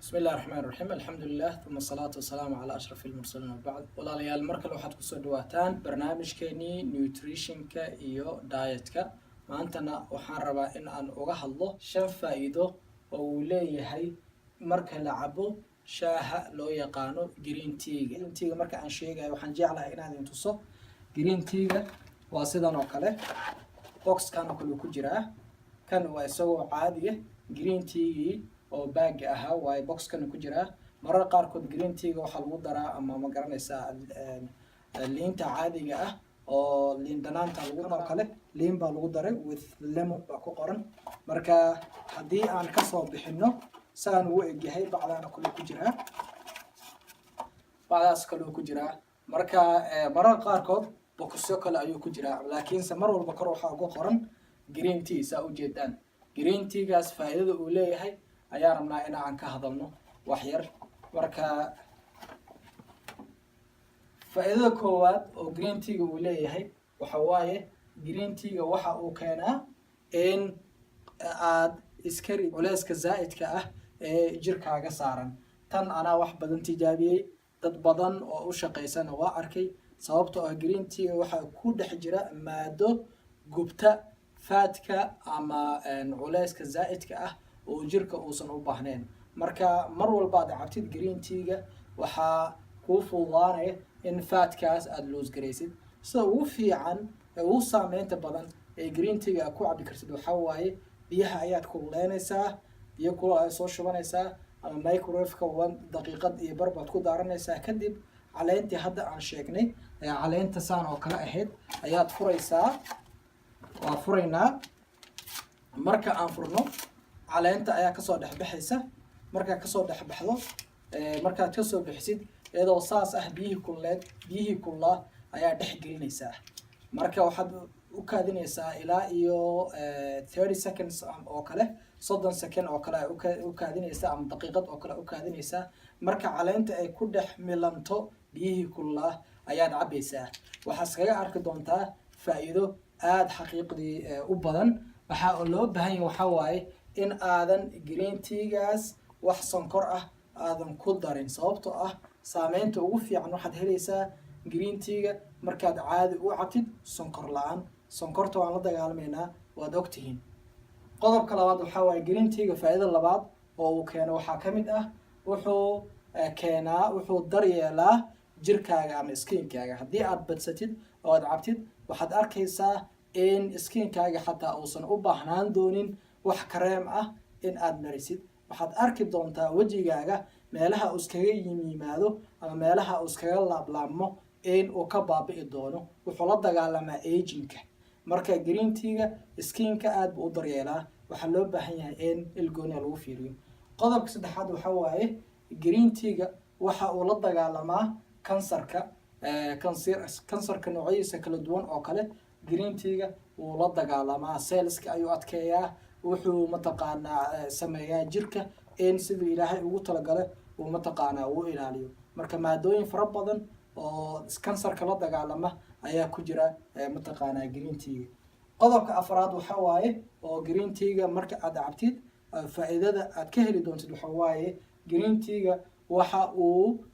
بسم الله الرحمن الرحيم الحمد لله ثم الصلاة والسلام على أشرف المرسلين وبعد walaalyaal marka waxaad ku soo dhawaataan barnaamijkeeni nutritionka iyo dietka maantana waxaan rabaa in aan uga hadlo 5 faa'iido oo uu leeyahay marka la cabo shaaha loo yaqaano green tea marka aan sheegayo waxaan jeclahay inaan idin tuso green tea waa sidan oo kale box kan oo kale ku jira kan waa isagoo caadi ah green tea oo bag aha way box kan ku jira marar qaar kood green tea waxa lagu daraa ama ma garanaysaa liinta caadiga ah oo liin dhanaanta lagu daro kale liin baa lagu daray with lemon baa ku qoran marka hadii aan ka soo bixino saan uu egyahay bacdaana kale ku jira bacdaas kale ku jira marka marar qaar kood boxyo kale ayuu ku jira laakiin se mar walba kor waxa ugu qoran green tea saa u jeedaan green tea gaas faa'iidada uu leeyahay ayaa rabnaa in aan ka hadalno wax yar marka faa'iidada koowaad oo green tea uu leeyahay waxa waaye green tea waxa uu keenaa in aad iskari culayska zaa'idka ah ee jirkaaga saaran tan ana wax badan tijaabiyay dad badan oo u shaqeysana waa arkay sababtoo ah green tea waxa ku dhex jira maado gubta faatka ama culayska zaa'idka ah oo jirka uusan u baahnayn marka mar walba aad cabtid green tea waxa ku fududaanaya in faatkaas aad loos gareysid sida ugu fiican ee ugu saameynta badan ee green tea ku cabi kartid waxa waaye biyaha ayaad ku leenaysaa biyo ku soo shubanaysaa ama microwave-ka 1 daqiiqad iyo bar baad ku daaranaysaa kadib caleenta hadda aan sheegnay caleenta saan oo kale ahayd ayaad furaysaa waa furaynaa marka aan furno caleenta ayaa ka soo dhaxbaxaysa marka ka soo dhaxbaxdo markaad ka soo bixisid iyadoo saas ah biyihii kulaa ayaa dhex gelinaysaa marka waxaad u kaadinaysaa ilaa iyo 30 seconds oo kale 30 second oo kale u kaadinaysaa ama daqiiqad oo kale u kaadinaysaa marka caleenta ay ku dhex milanto biyihii kulaa ayaad cabaysaa waxaad iskaga arki doontaa faa'iido aad xaqiiqdii u badan waxa loo baahan yahay waxa waaye in aadan green tea-gaas wax sonkor ah aadan ku darin sababtoo ah saameynta ugu fiican waxaad helaysaa green tea markaad caadi u cabtid sonkor la'aan sonkorta waan la dagaalamaynaa waad ogtihiin qodobka labaad waxa waaye green tea faa'iido labaad oo uu keeno waxaa ka mid ah wuxuu daryeelaa jirkaaga ama skinkaaga haddii aad badsatid oo aad cabtid waxaad arkaysaa in skinkaaga xataa uusan u baahnaan doonin wax kareem ah in aad marisid waxaad arki doontaa wajigaaga meelaha uu iskaga yimaado ama meelaha uu iskaga laablaabmo in uu ka baabi'i doono wuxuu la dagaalamaa aging-ka marka green tea skinka aad buu u daryeelaa waxaa loo baahan yahay in ilgooni lagu fiiriyo qodobka saddexaad waxa waaye green tea waxa uu la dagaalamaa kansarka noocyadiisa kala duwan oo kale green tea uu la dagaalamaa cellska ayuu adkeeyaa wuxuu mataqaanaa sameeyaa jirka in sidii ilaahay ugu talagalay uu mataqaanaa uu ilaaliyo marka maadooyin fara badan oo kansarka la dagaalama ayaa ku jira mataqaanaa green tea qodobka afraad waxa waaye oo green tea marka aad cabtid faa'iidada aad ka heli doontid waxa waaye green tea waxa uu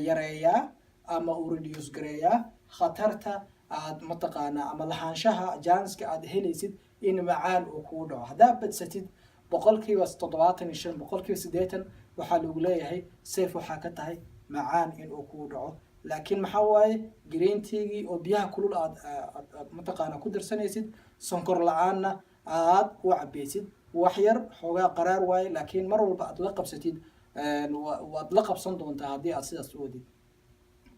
yareeyaa ama uu reduce gareeyaa khatarta aad mataqaanaa ama lahaanshaha jaaniska aad helaysid in macaan uu kugu dhaco haddaad badsatid 75% 80% waxaa lagu leeyahay safe waxaa ka tahay macaan in uu kugu dhaco laakiin maxaa waaye green tea oo biyaha kulul aad mataqaanaa ku darsanaysid sonkor la'aanna aad u cabaysid wax yar xoogaa qaraar waaye laakiin mar walba aad la qabsatid waad la qabsan doontaa haddii aad sidaas u wadid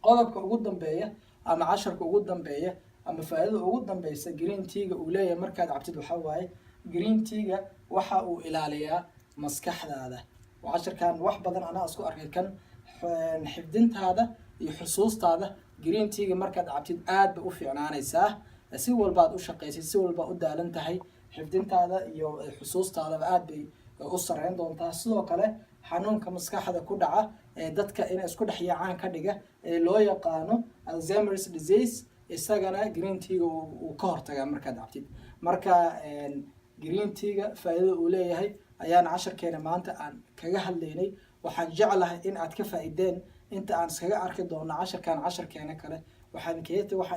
qodobka ugu dambeeya ama casharka ugu dambeeya ama faa'iidada ugu dambaysa green tea uu leeyahay markaad cabtid waxa waaye green tea waxa uu ilaaliyaa maskaxdaada casharkan wax badan ana isku arkay kan xifdintaada iyo xusuustaada green tea markaad cabtid aad bay u fiicnaanaysaa si walba aad u shaqeysid si walba u daalan tahay xifdintaada iyo xusuustaada aad bay u sareyn doontaa sidoo kale xanuunka maskaxda ku dhaca ee dadka in isku dhex yaacaan ka dhiga ee loo yaqaano Alzheimer's disease isagana green tea uu ka hortagaa markaad cabtid marka green tea faa'iido uu leeyahay ayaan casharkeena maanta aan kaga hadlaynay. waxaan jeclahay in aad ka faa'iideen. inta aan iskaga arki doono casharkeena kale, waxaan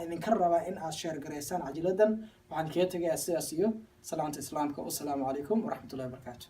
idinka rabaa in aad sheer garaysaan cajiladan. waxaan kaga tegayaa sidaas iyo salaanta islaamka. wasalaamu calaykum waraxmatullahi wabarakaatu.